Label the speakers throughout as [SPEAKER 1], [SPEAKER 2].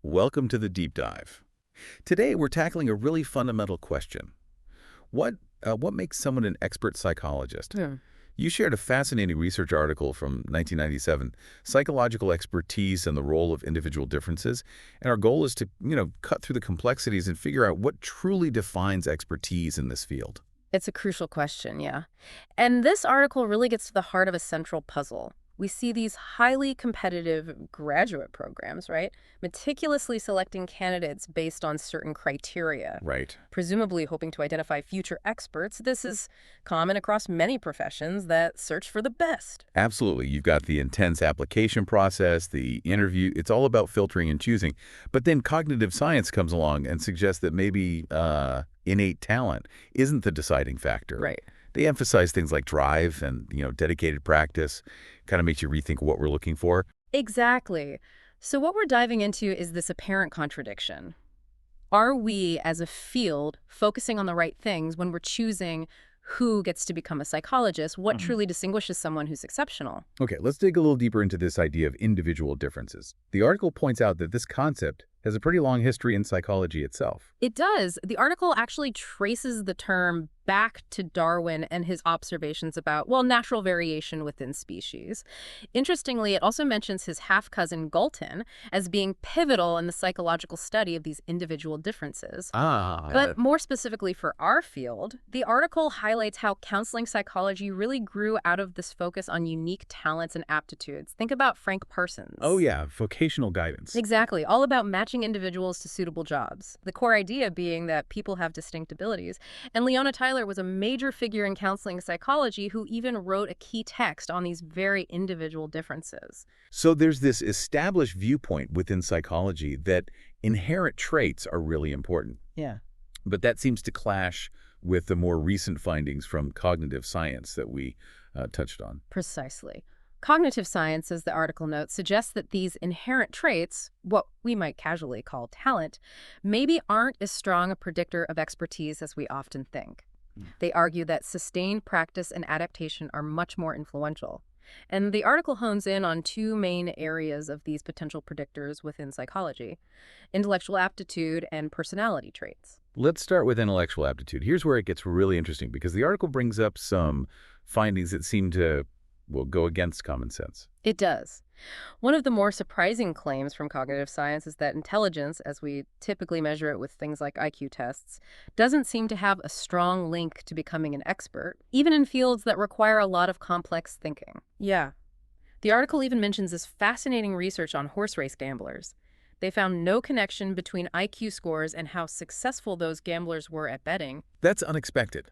[SPEAKER 1] Welcome to the deep dive. Today we're tackling a really fundamental question. What makes someone an expert psychologist?
[SPEAKER 2] Hmm.
[SPEAKER 1] You shared a fascinating research article from 1997, Psychological Expertise and the Role of Individual Differences, and our goal is to, cut through the complexities and figure out what truly defines expertise in this field.
[SPEAKER 2] It's a crucial question, yeah. And this article really gets to the heart of a central puzzle. We see these highly competitive graduate programs, right? Meticulously selecting candidates based on certain criteria,
[SPEAKER 1] Right.
[SPEAKER 2] presumably hoping to identify future experts. This is common across many professions that search for the best.
[SPEAKER 1] Absolutely. You've got the intense application process, the interview. It's all about filtering and choosing. But then cognitive science comes along and suggests that maybe innate talent isn't the deciding factor.
[SPEAKER 2] Right.
[SPEAKER 1] They emphasize things like drive and, dedicated practice. Kind of makes you rethink what we're looking for.
[SPEAKER 2] Exactly. So what we're diving into is this apparent contradiction. Are we, as a field, focusing on the right things when we're choosing who gets to become a psychologist? What truly distinguishes someone who's exceptional?
[SPEAKER 1] Okay, let's dig a little deeper into this idea of individual differences. The article points out that this concept has a pretty long history in psychology itself.
[SPEAKER 2] It does. The article actually traces the term back to Darwin and his observations about, well, natural variation within species. Interestingly, it also mentions his half-cousin Galton as being pivotal in the psychological study of these individual differences. But more specifically for our field, the article highlights how counseling psychology really grew out of this focus on unique talents and aptitudes. Think about Frank Parsons.
[SPEAKER 1] Oh yeah, vocational guidance.
[SPEAKER 2] Exactly, all about matching individuals to suitable jobs. The core idea being that people have distinct abilities. And Leona Tyler was a major figure in counseling psychology who even wrote a key text on these very individual differences.
[SPEAKER 1] So there's this established viewpoint within psychology that inherent traits are really important.
[SPEAKER 2] Yeah.
[SPEAKER 1] But that seems to clash with the more recent findings from cognitive science that we touched on.
[SPEAKER 2] Precisely. Cognitive science, as the article notes, suggests that these inherent traits, what we might casually call talent, maybe aren't as strong a predictor of expertise as we often think. They argue that sustained practice and adaptation are much more influential. And the article hones in on two main areas of these potential predictors within psychology: intellectual aptitude and personality traits.
[SPEAKER 1] Let's start with intellectual aptitude. Here's where it gets really interesting because the article brings up some findings that seem to, well, go against common sense.
[SPEAKER 2] It does. One of the more surprising claims from cognitive science is that intelligence, as we typically measure it with things like IQ tests, doesn't seem to have a strong link to becoming an expert, even in fields that require a lot of complex thinking. Yeah. The article even mentions this fascinating research on horse race gamblers. They found no connection between IQ scores and how successful those gamblers were at betting.
[SPEAKER 1] That's unexpected.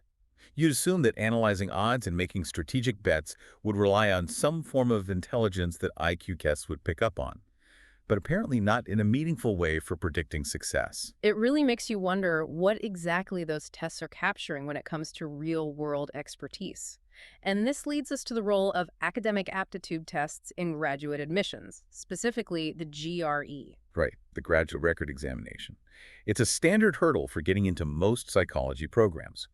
[SPEAKER 1] You'd assume that analyzing odds and making strategic bets would rely on some form of intelligence that IQ tests would pick up on, but apparently not in a meaningful way for predicting success.
[SPEAKER 2] It really makes you wonder what exactly those tests are capturing when it comes to real-world expertise. And this leads us to the role of academic aptitude tests in graduate admissions, specifically the GRE.
[SPEAKER 1] Right, the graduate record examination. It's a standard hurdle for getting into most psychology programs.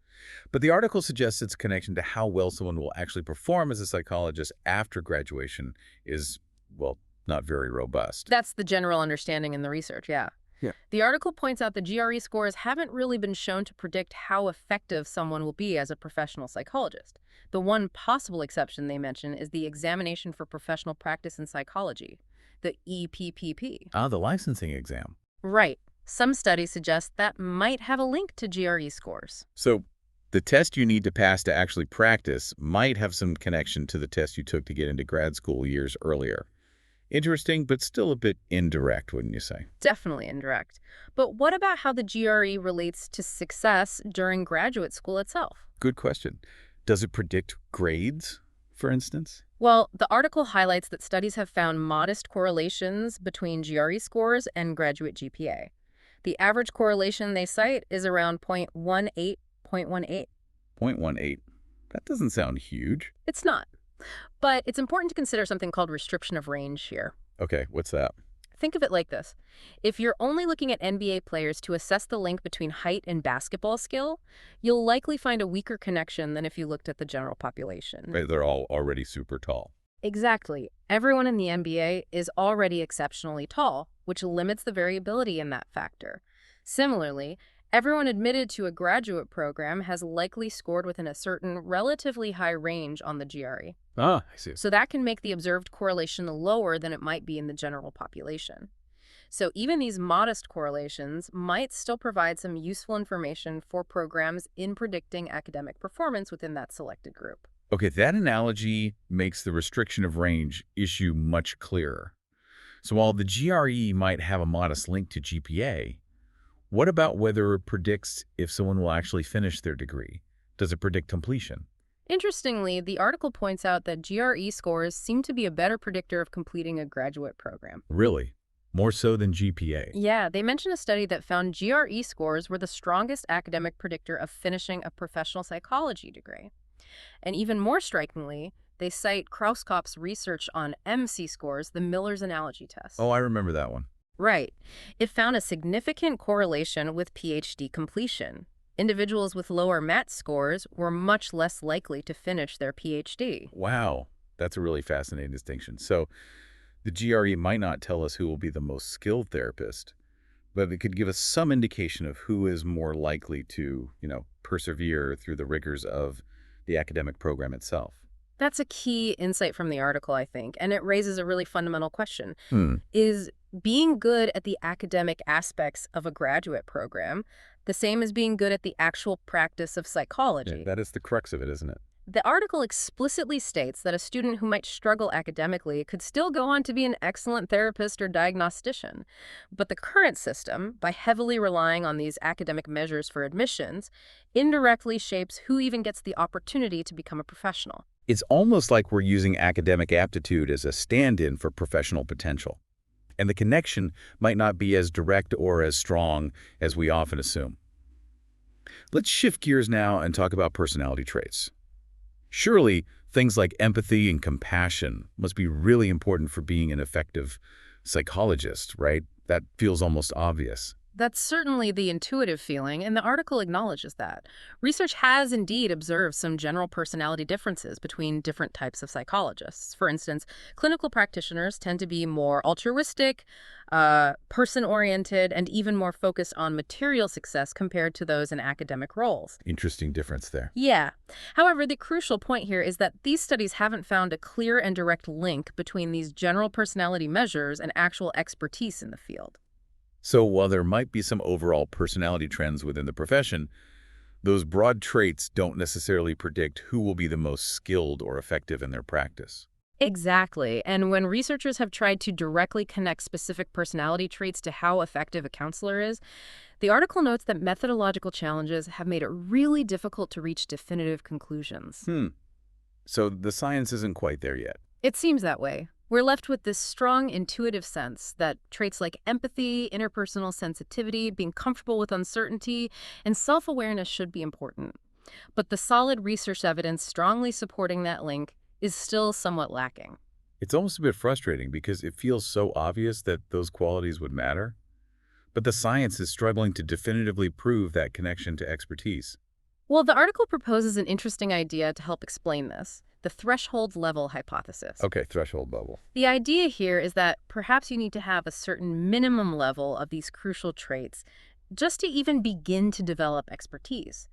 [SPEAKER 1] But the article suggests its connection to how well someone will actually perform as a psychologist after graduation is, well, not very robust.
[SPEAKER 2] That's the general understanding in the research, yeah.
[SPEAKER 1] Yeah.
[SPEAKER 2] The article points out that GRE scores haven't really been shown to predict how effective someone will be as a professional psychologist. The one possible exception they mention is the Examination for Professional Practice in Psychology, the EPPP.
[SPEAKER 1] Ah, the licensing exam.
[SPEAKER 2] Right. Some studies suggest that might have a link to GRE scores.
[SPEAKER 1] So the test you need to pass to actually practice might have some connection to the test you took to get into grad school years earlier. Interesting, but still a bit indirect, wouldn't you say?
[SPEAKER 2] Definitely indirect. But what about how the GRE relates to success during graduate school itself?
[SPEAKER 1] Good question. Does it predict grades, for instance?
[SPEAKER 2] Well, the article highlights that studies have found modest correlations between GRE scores and graduate GPA. The average correlation they cite is around 0.18, 0.18.
[SPEAKER 1] 0.18. That doesn't sound huge.
[SPEAKER 2] It's not. But it's important to consider something called restriction of range here.
[SPEAKER 1] Okay, what's that?
[SPEAKER 2] Think of it like this. If you're only looking at NBA players to assess the link between height and basketball skill, you'll likely find a weaker connection than if you looked at the general population.
[SPEAKER 1] Right, they're all already super tall.
[SPEAKER 2] Exactly. Everyone in the NBA is already exceptionally tall. which limits the variability in that factor. Similarly, everyone admitted to a graduate program has likely scored within a certain relatively high range on the GRE.
[SPEAKER 1] Ah, I see.
[SPEAKER 2] So that can make the observed correlation lower than it might be in the general population. So even these modest correlations might still provide some useful information for programs in predicting academic performance within that selected group.
[SPEAKER 1] Okay, that analogy makes the restriction of range issue much clearer. So while the GRE might have a modest link to GPA, what about whether it predicts if someone will actually finish their degree? Does it predict completion?
[SPEAKER 2] Interestingly, the article points out that GRE scores seem to be a better predictor of completing a graduate program.
[SPEAKER 1] Really? More so than GPA?
[SPEAKER 2] Yeah, they mention a study that found GRE scores were the strongest academic predictor of finishing a professional psychology degree. And even more strikingly, they cite Krauskopf's research on MC scores, the Miller's analogy
[SPEAKER 1] Oh,
[SPEAKER 2] test.
[SPEAKER 1] I remember that one.
[SPEAKER 2] Right. It found a significant correlation with PhD completion. Individuals with lower MAT scores were much less likely to finish their PhD.
[SPEAKER 1] Wow, that's a really fascinating distinction. So the GRE might not tell us who will be the most skilled therapist, but it could give us some indication of who is more likely to, persevere through the rigors of the academic program itself.
[SPEAKER 2] That's a key insight from the article, I think, and it raises a really fundamental question.
[SPEAKER 1] Hmm.
[SPEAKER 2] Is being good at the academic aspects of a graduate program the same as being good at the actual practice of
[SPEAKER 1] Yeah,
[SPEAKER 2] psychology?
[SPEAKER 1] that is the crux of it, isn't it?
[SPEAKER 2] The article explicitly states that a student who might struggle academically could still go on to be an excellent therapist or diagnostician. But the current system, by heavily relying on these academic measures for admissions, indirectly shapes who even gets the opportunity to become a professional.
[SPEAKER 1] It's almost like we're using academic aptitude as a stand-in for professional potential. And the connection might not be as direct or as strong as we often assume. Let's shift gears now and talk about personality traits. Surely, things like empathy and compassion must be really important for being an effective psychologist, right? That feels almost obvious.
[SPEAKER 2] That's certainly the intuitive feeling, and the article acknowledges that. Research has indeed observed some general personality differences between different types of psychologists. For instance, clinical practitioners tend to be more altruistic, person-oriented, and even more focused on material success compared to those in academic roles.
[SPEAKER 1] Interesting difference there.
[SPEAKER 2] Yeah. However, the crucial point here is that these studies haven't found a clear and direct link between these general personality measures and actual expertise in the field.
[SPEAKER 1] So while there might be some overall personality trends within the profession, those broad traits don't necessarily predict who will be the most skilled or effective in their practice.
[SPEAKER 2] Exactly. And when researchers have tried to directly connect specific personality traits to how effective a counselor is, the article notes that methodological challenges have made it really difficult to reach definitive conclusions.
[SPEAKER 1] So the science isn't quite there yet.
[SPEAKER 2] It seems that way. We're left with this strong intuitive sense that traits like empathy, interpersonal sensitivity, being comfortable with uncertainty, and self-awareness should be important. But the solid research evidence strongly supporting that link is still somewhat lacking.
[SPEAKER 1] It's almost a bit frustrating because it feels so obvious that those qualities would matter, but the science is struggling to definitively prove that connection to expertise.
[SPEAKER 2] Well, the article proposes an interesting idea to help explain this: the threshold level hypothesis.
[SPEAKER 1] Okay, threshold level.
[SPEAKER 2] The idea here is that perhaps you need to have a certain minimum level of these crucial traits just to even begin to develop expertise.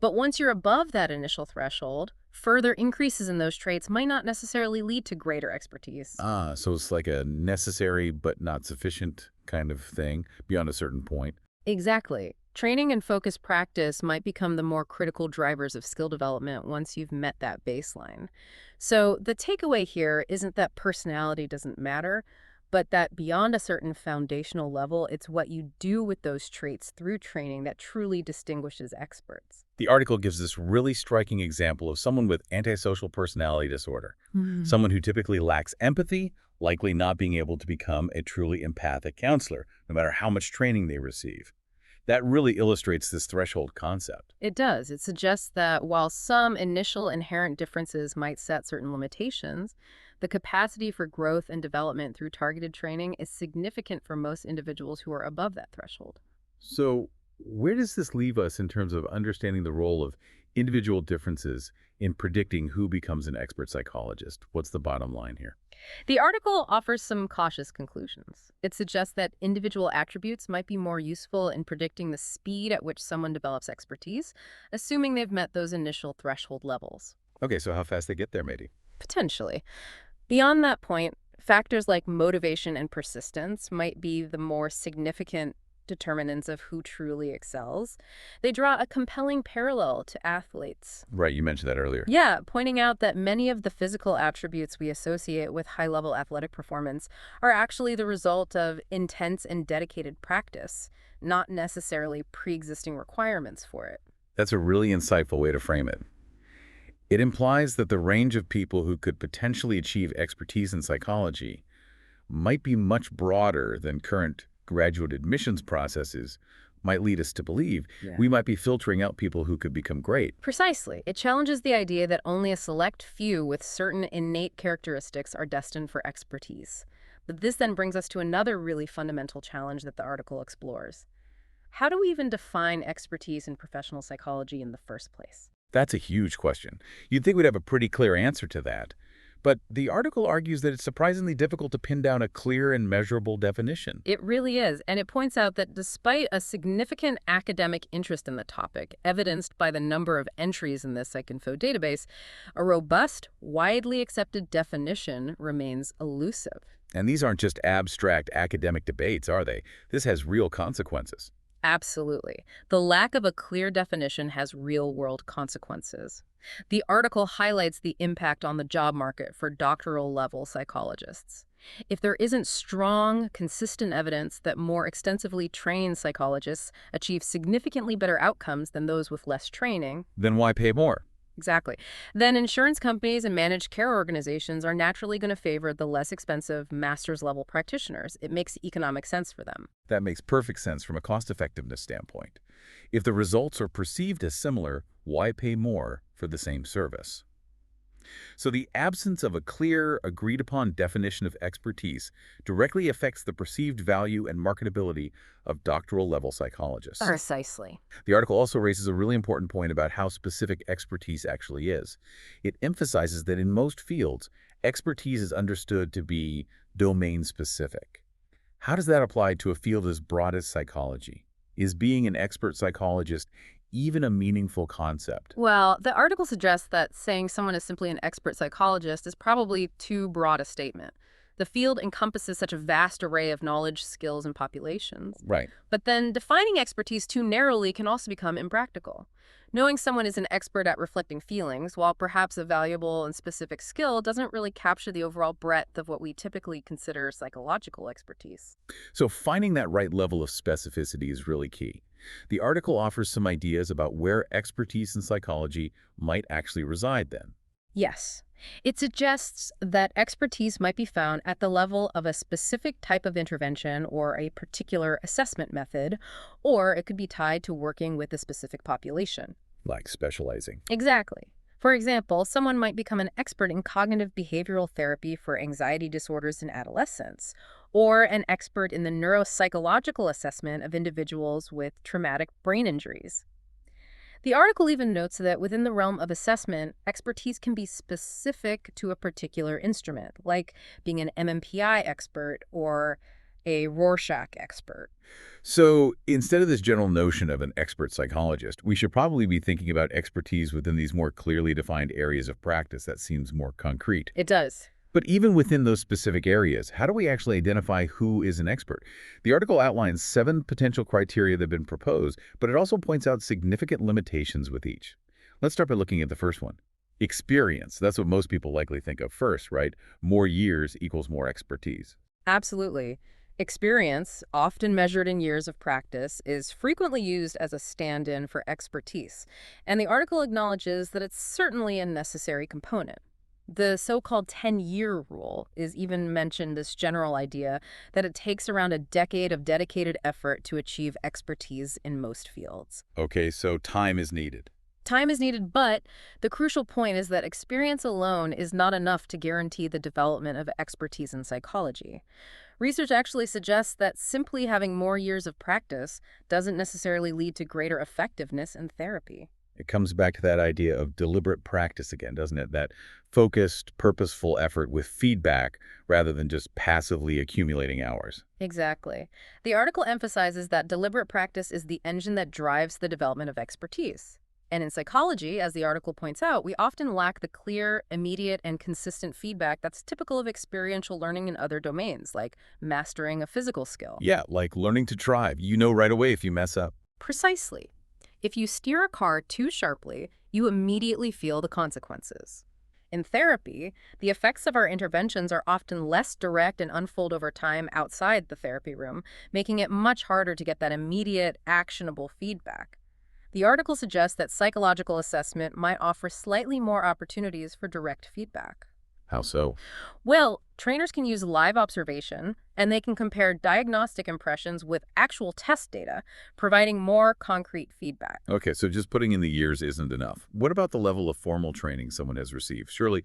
[SPEAKER 2] But once you're above that initial threshold, further increases in those traits might not necessarily lead to greater expertise.
[SPEAKER 1] Ah, so it's like a necessary but not sufficient kind of thing beyond a certain point.
[SPEAKER 2] Exactly. Training and focused practice might become the more critical drivers of skill development once you've met that baseline. So the takeaway here isn't that personality doesn't matter, but that beyond a certain foundational level, it's what you do with those traits through training that truly distinguishes experts.
[SPEAKER 1] The article gives this really striking example of someone with antisocial personality disorder, someone who typically lacks empathy, likely not being able to become a truly empathic counselor, no matter how much training they receive. That really illustrates this threshold concept.
[SPEAKER 2] It does. It suggests that while some initial inherent differences might set certain limitations, the capacity for growth and development through targeted training is significant for most individuals who are above that threshold.
[SPEAKER 1] So where does this leave us in terms of understanding the role of individual differences in predicting who becomes an expert psychologist. What's the bottom line here?
[SPEAKER 2] The article offers some cautious conclusions. It suggests that individual attributes might be more useful in predicting the speed at which someone develops expertise, assuming they've met those initial threshold levels.
[SPEAKER 1] Okay, so how fast they get there, maybe.
[SPEAKER 2] Potentially. Beyond that point, factors like motivation and persistence might be the more significant determinants of who truly excels. They draw a compelling parallel to athletes.
[SPEAKER 1] Right, you mentioned that earlier.
[SPEAKER 2] Yeah, pointing out that many of the physical attributes we associate with high-level athletic performance are actually the result of intense and dedicated practice, not necessarily pre-existing requirements for it.
[SPEAKER 1] That's a really insightful way to frame it. It implies that the range of people who could potentially achieve expertise in psychology might be much broader than current graduate admissions processes might lead us to believe.
[SPEAKER 2] Yeah.
[SPEAKER 1] We might be filtering out people who could become great.
[SPEAKER 2] Precisely. It challenges the idea that only a select few with certain innate characteristics are destined for expertise. But this then brings us to another really fundamental challenge that the article explores. How do we even define expertise in professional psychology in the first place?
[SPEAKER 1] That's a huge question. You'd think we'd have a pretty clear answer to that. But the article argues that it's surprisingly difficult to pin down a clear and measurable definition.
[SPEAKER 2] It really is, and it points out that despite a significant academic interest in the topic, evidenced by the number of entries in this PsycInfo database, a robust, widely accepted definition remains elusive.
[SPEAKER 1] And these aren't just abstract academic debates, are they? This has real consequences.
[SPEAKER 2] Absolutely. The lack of a clear definition has real-world consequences. The article highlights the impact on the job market for doctoral-level psychologists. If there isn't strong, consistent evidence that more extensively trained psychologists achieve significantly better outcomes than those with less training,
[SPEAKER 1] Then why pay more?
[SPEAKER 2] exactly, then insurance companies and managed care organizations are naturally going to favor the less expensive master's-level practitioners. It makes economic sense for them.
[SPEAKER 1] That makes perfect sense from a cost-effectiveness standpoint. If the results are perceived as similar, why pay more for the same service? So the absence of a clear, agreed-upon definition of expertise directly affects the perceived value and marketability of doctoral-level psychologists.
[SPEAKER 2] Precisely.
[SPEAKER 1] The article also raises a really important point about how specific expertise actually is. It emphasizes that in most fields, expertise is understood to be domain-specific. How does that apply to a field as broad as psychology? Is being an expert psychologist even a meaningful concept?
[SPEAKER 2] Well, the article suggests that saying someone is simply an expert psychologist is probably too broad a statement. The field encompasses such a vast array of knowledge, skills, and populations.
[SPEAKER 1] Right.
[SPEAKER 2] But then defining expertise too narrowly can also become impractical. Knowing someone is an expert at reflecting feelings, while perhaps a valuable and specific skill, doesn't really capture the overall breadth of what we typically consider psychological expertise.
[SPEAKER 1] So finding that right level of specificity is really key. The article offers some ideas about where expertise in psychology might actually reside then.
[SPEAKER 2] Yes. It suggests that expertise might be found at the level of a specific type of intervention or a particular assessment method, or it could be tied to working with a specific population.
[SPEAKER 1] Like specializing.
[SPEAKER 2] Exactly. For example, someone might become an expert in cognitive behavioral therapy for anxiety disorders in adolescents, or an expert in the neuropsychological assessment of individuals with traumatic brain injuries. The article even notes that within the realm of assessment, expertise can be specific to a particular instrument, like being an MMPI expert or a Rorschach expert.
[SPEAKER 1] So instead of this general notion of an expert psychologist, we should probably be thinking about expertise within these more clearly defined areas of practice that seems more concrete.
[SPEAKER 2] It does.
[SPEAKER 1] But even within those specific areas, how do we actually identify who is an expert? The article outlines 7 potential criteria that have been proposed, but it also points out significant limitations with each. Let's start by looking at the first one. Experience. That's what most people likely think of first, right? More years equals more expertise.
[SPEAKER 2] Absolutely. Experience, often measured in years of practice, is frequently used as a stand-in for expertise, and the article acknowledges that it's certainly a necessary component. The so-called 10-year rule is even mentioned this general idea that it takes around a decade of dedicated effort to achieve expertise in most fields.
[SPEAKER 1] Okay, so time is needed.
[SPEAKER 2] Time is needed, but the crucial point is that experience alone is not enough to guarantee the development of expertise in psychology. Research actually suggests that simply having more years of practice doesn't necessarily lead to greater effectiveness in therapy.
[SPEAKER 1] It comes back to that idea of deliberate practice again, doesn't it? That focused, purposeful effort with feedback rather than just passively accumulating hours.
[SPEAKER 2] Exactly. The article emphasizes that deliberate practice is the engine that drives the development of expertise. And in psychology, as the article points out, we often lack the clear, immediate, and consistent feedback that's typical of experiential learning in other domains, like mastering a physical skill.
[SPEAKER 1] Yeah, like learning to drive. You know right away if you mess up.
[SPEAKER 2] Precisely. If you steer a car too sharply, you immediately feel the consequences. In therapy, the effects of our interventions are often less direct and unfold over time outside the therapy room, making it much harder to get that immediate, actionable feedback. The article suggests that psychological assessment might offer slightly more opportunities for direct feedback.
[SPEAKER 1] How so?
[SPEAKER 2] Well, trainers can use live observation, and they can compare diagnostic impressions with actual test data, providing more concrete feedback.
[SPEAKER 1] Okay, so just putting in the years isn't enough. What about the level of formal training someone has received? Surely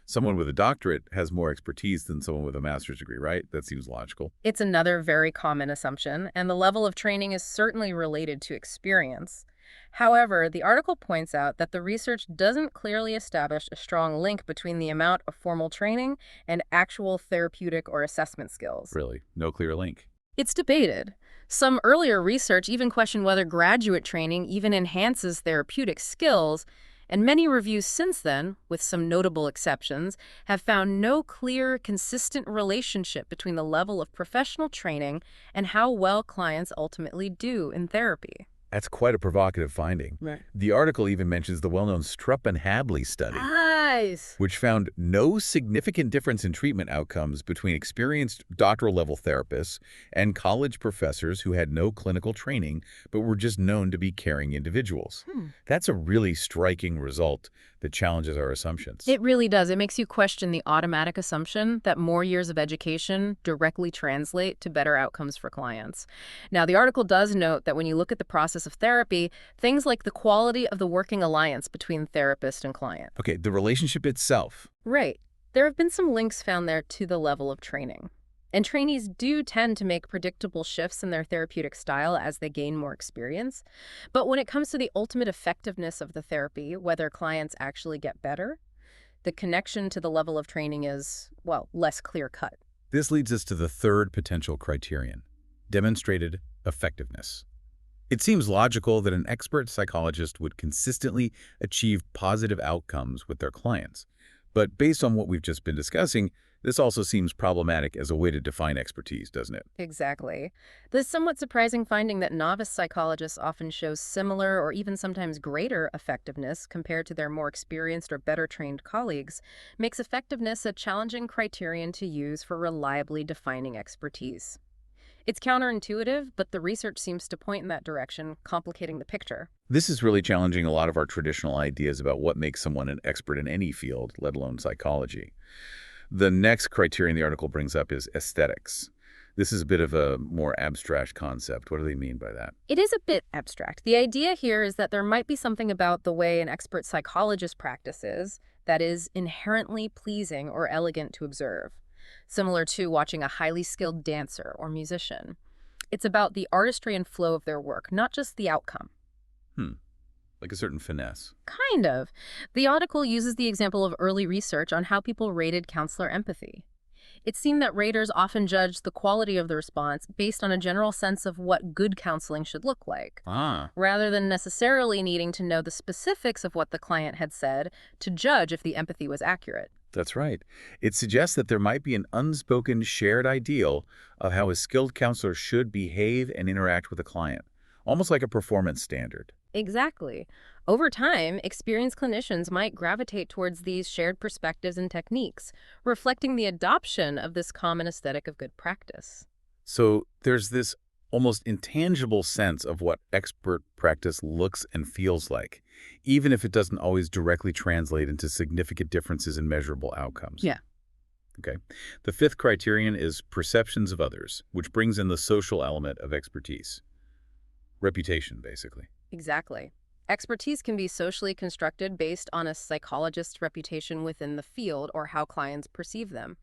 [SPEAKER 1] someone with a doctorate has more expertise than someone with a master's degree, right? That seems logical.
[SPEAKER 2] It's another very common assumption, and the level of training is certainly related to experience. However, the article points out that the research doesn't clearly establish a strong link between the amount of formal training and actual therapeutic or assessment skills.
[SPEAKER 1] Really, no clear link.
[SPEAKER 2] It's debated. Some earlier research even questioned whether graduate training even enhances therapeutic skills, and many reviews since then, with some notable exceptions, have found no clear, consistent relationship between the level of professional training and how well clients ultimately do in therapy.
[SPEAKER 1] That's quite a provocative finding.
[SPEAKER 2] Right.
[SPEAKER 1] The article even mentions the well-known Strupp and Hadley study,
[SPEAKER 2] Nice.
[SPEAKER 1] which found no significant difference in treatment outcomes between experienced doctoral-level therapists and college professors who had no clinical training but were just known to be caring individuals. That's a really striking result that challenges our assumptions.
[SPEAKER 2] It really does. It makes you question the automatic assumption that more years of education directly translate to better outcomes for clients. Now, the article does note that when you look at the process of therapy, things like the quality of the working alliance between therapist and client.
[SPEAKER 1] Okay, the relationship itself.
[SPEAKER 2] Right. There have been some links found there to the level of training. And trainees do tend to make predictable shifts in their therapeutic style as they gain more experience. But when it comes to the ultimate effectiveness of the therapy, whether clients actually get better, the connection to the level of training is, well, less clear-cut.
[SPEAKER 1] This leads us to the third potential criterion, demonstrated effectiveness. It seems logical that an expert psychologist would consistently achieve positive outcomes with their clients. But based on what we've just been discussing, this also seems problematic as a way to define expertise, doesn't it?
[SPEAKER 2] Exactly. The somewhat surprising finding that novice psychologists often show similar or even sometimes greater effectiveness compared to their more experienced or better trained colleagues makes effectiveness a challenging criterion to use for reliably defining expertise. It's counterintuitive, but the research seems to point in that direction, complicating the picture.
[SPEAKER 1] This is really challenging a lot of our traditional ideas about what makes someone an expert in any field, let alone psychology. The next criterion the article brings up is aesthetics. This is a bit of a more abstract concept. What do they mean by that?
[SPEAKER 2] It is a bit abstract. The idea here is that there might be something about the way an expert psychologist practices that is inherently pleasing or elegant to observe, similar to watching a highly skilled dancer or musician. It's about the artistry and flow of their work, not just the outcome.
[SPEAKER 1] Like a certain finesse.
[SPEAKER 2] Kind of. The article uses the example of early research on how people rated counselor empathy. It seemed that raters often judged the quality of the response based on a general sense of what good counseling should look like, rather than necessarily needing to know the specifics of what the client had said to judge if the empathy was accurate.
[SPEAKER 1] That's right. It suggests that there might be an unspoken shared ideal of how a skilled counselor should behave and interact with a client, almost like a performance standard.
[SPEAKER 2] Exactly. Over time, experienced clinicians might gravitate towards these shared perspectives and techniques, reflecting the adoption of this common aesthetic of good practice.
[SPEAKER 1] So there's this almost intangible sense of what expert practice looks and feels like, even if it doesn't always directly translate into significant differences in measurable outcomes.
[SPEAKER 2] Yeah.
[SPEAKER 1] Okay. The fifth criterion is perceptions of others, which brings in the social element of expertise. Reputation, basically.
[SPEAKER 2] Exactly. Expertise can be socially constructed based on a psychologist's reputation within the field or how clients perceive them.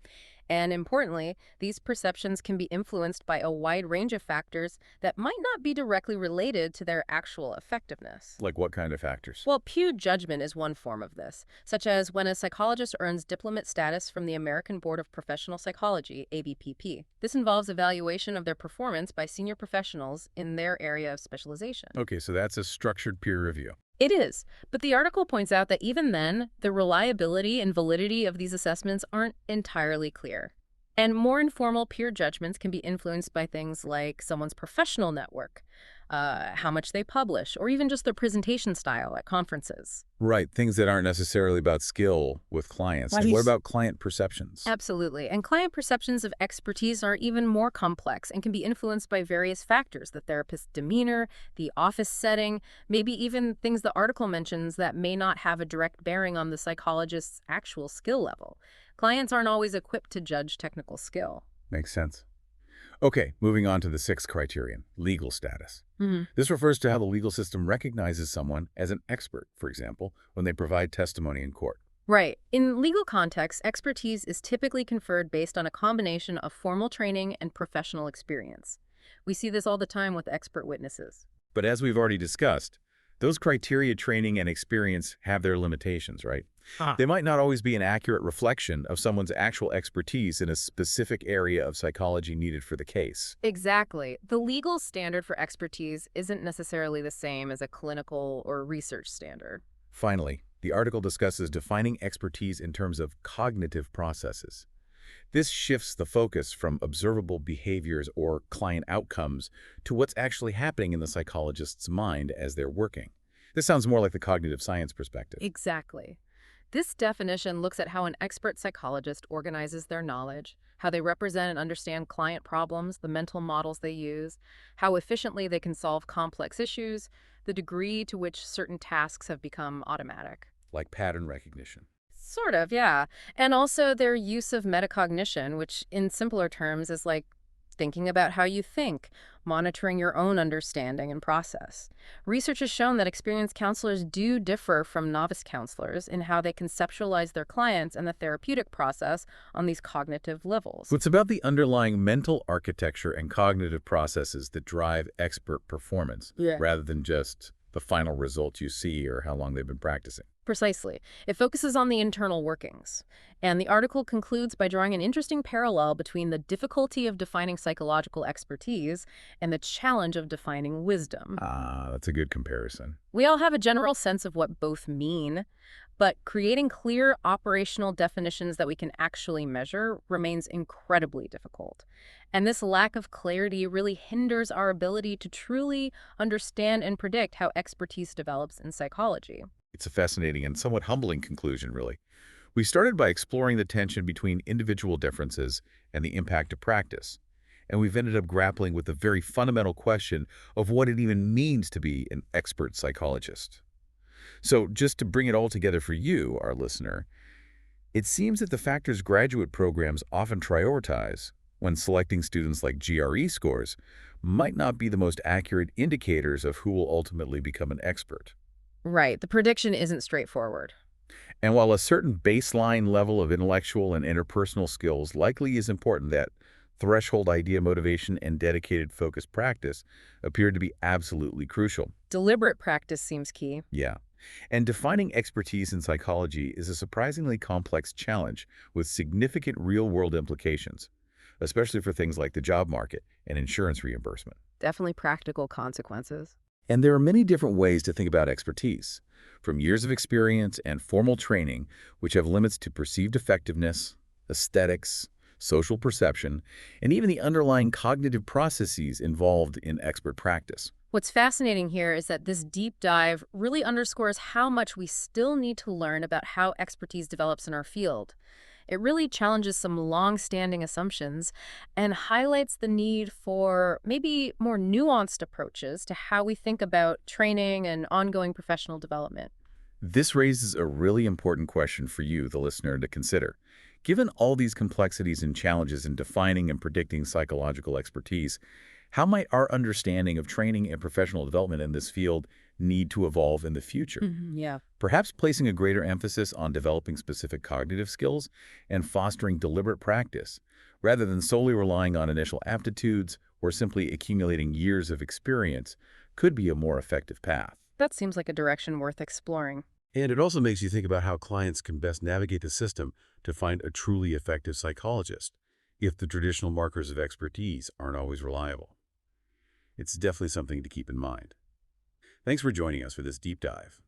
[SPEAKER 2] And importantly, these perceptions can be influenced by a wide range of factors that might not be directly related to their actual effectiveness.
[SPEAKER 1] Like what kind of factors?
[SPEAKER 2] Well, pew judgment is one form of this, such as when a psychologist earns diplomate status from the American Board of Professional Psychology, ABPP. This involves evaluation of their performance by senior professionals in their area of specialization.
[SPEAKER 1] Okay, so that's a structured peer review.
[SPEAKER 2] It is, but the article points out that even then, the reliability and validity of these assessments aren't entirely clear. And more informal peer judgments can be influenced by things like someone's professional network, how much they publish, or even just their presentation style at conferences.
[SPEAKER 1] Right, things that aren't necessarily about skill with clients. And what about client perceptions?
[SPEAKER 2] Absolutely. And client perceptions of expertise are even more complex and can be influenced by various factors: the therapist's demeanor, the office setting, maybe even things the article mentions that may not have a direct bearing on the psychologist's actual skill level. Clients aren't always equipped to judge technical skill.
[SPEAKER 1] Makes sense. Okay, moving on to the sixth criterion, legal status.
[SPEAKER 2] Mhm.
[SPEAKER 1] This refers to how the legal system recognizes someone as an expert, for example, when they provide testimony in court.
[SPEAKER 2] Right. In legal contexts, expertise is typically conferred based on a combination of formal training and professional experience. We see this all the time with expert witnesses.
[SPEAKER 1] But as we've already discussed, those criteria, training, and experience have their limitations, right? They might not always be an accurate reflection of someone's actual expertise in a specific area of psychology needed for the case.
[SPEAKER 2] Exactly. The legal standard for expertise isn't necessarily the same as a clinical or research standard.
[SPEAKER 1] Finally, the article discusses defining expertise in terms of cognitive processes. This shifts the focus from observable behaviors or client outcomes to what's actually happening in the psychologist's mind as they're working. This sounds more like the cognitive science perspective.
[SPEAKER 2] Exactly. This definition looks at how an expert psychologist organizes their knowledge, how they represent and understand client problems, the mental models they use, how efficiently they can solve complex issues, the degree to which certain tasks have become automatic.
[SPEAKER 1] Like pattern recognition.
[SPEAKER 2] Sort of, yeah. And also their use of metacognition, which in simpler terms is like thinking about how you think, monitoring your own understanding and process. Research has shown that experienced counselors do differ from novice counselors in how they conceptualize their clients and the therapeutic process on these cognitive levels.
[SPEAKER 1] It's about the underlying mental architecture and cognitive processes that drive expert performance,
[SPEAKER 2] Yeah.
[SPEAKER 1] rather than just the final result you see or how long they've been practicing.
[SPEAKER 2] Precisely. It focuses on the internal workings. And the article concludes by drawing an interesting parallel between the difficulty of defining psychological expertise and the challenge of defining wisdom.
[SPEAKER 1] That's a good comparison.
[SPEAKER 2] We all have a general sense of what both mean, but creating clear operational definitions that we can actually measure remains incredibly difficult. And this lack of clarity really hinders our ability to truly understand and predict how expertise develops in psychology.
[SPEAKER 1] It's a fascinating and somewhat humbling conclusion, really. We started by exploring the tension between individual differences and the impact of practice. And we've ended up grappling with the very fundamental question of what it even means to be an expert psychologist. So just to bring it all together for you, our listener, it seems that the factors graduate programs often prioritize when selecting students like GRE scores might not be the most accurate indicators of who will ultimately become an expert.
[SPEAKER 2] Right. The prediction isn't straightforward.
[SPEAKER 1] And while a certain baseline level of intellectual and interpersonal skills likely is important, that threshold idea motivation and dedicated focused practice appear to be absolutely crucial.
[SPEAKER 2] Deliberate practice seems key.
[SPEAKER 1] Yeah. And defining expertise in psychology is a surprisingly complex challenge with significant real-world implications, especially for things like the job market and insurance reimbursement.
[SPEAKER 2] Definitely practical consequences.
[SPEAKER 1] And there are many different ways to think about expertise, from years of experience and formal training, which have limits to perceived effectiveness, aesthetics, social perception, and even the underlying cognitive processes involved in expert practice.
[SPEAKER 2] What's fascinating here is that this deep dive really underscores how much we still need to learn about how expertise develops in our field. It really challenges some long-standing assumptions and highlights the need for maybe more nuanced approaches to how we think about training and ongoing professional development.
[SPEAKER 1] This raises a really important question for you, the listener, to consider. Given all these complexities and challenges in defining and predicting psychological expertise, how might our understanding of training and professional development in this field need to evolve in the future.
[SPEAKER 2] Yeah.
[SPEAKER 1] Perhaps placing a greater emphasis on developing specific cognitive skills and fostering deliberate practice, rather than solely relying on initial aptitudes or simply accumulating years of experience, could be a more effective path.
[SPEAKER 2] That seems like a direction worth exploring.
[SPEAKER 3] And it also makes you think about how clients can best navigate the system to find a truly effective psychologist, if the traditional markers of expertise aren't always reliable. It's definitely something to keep in mind. Thanks for joining us for this deep dive.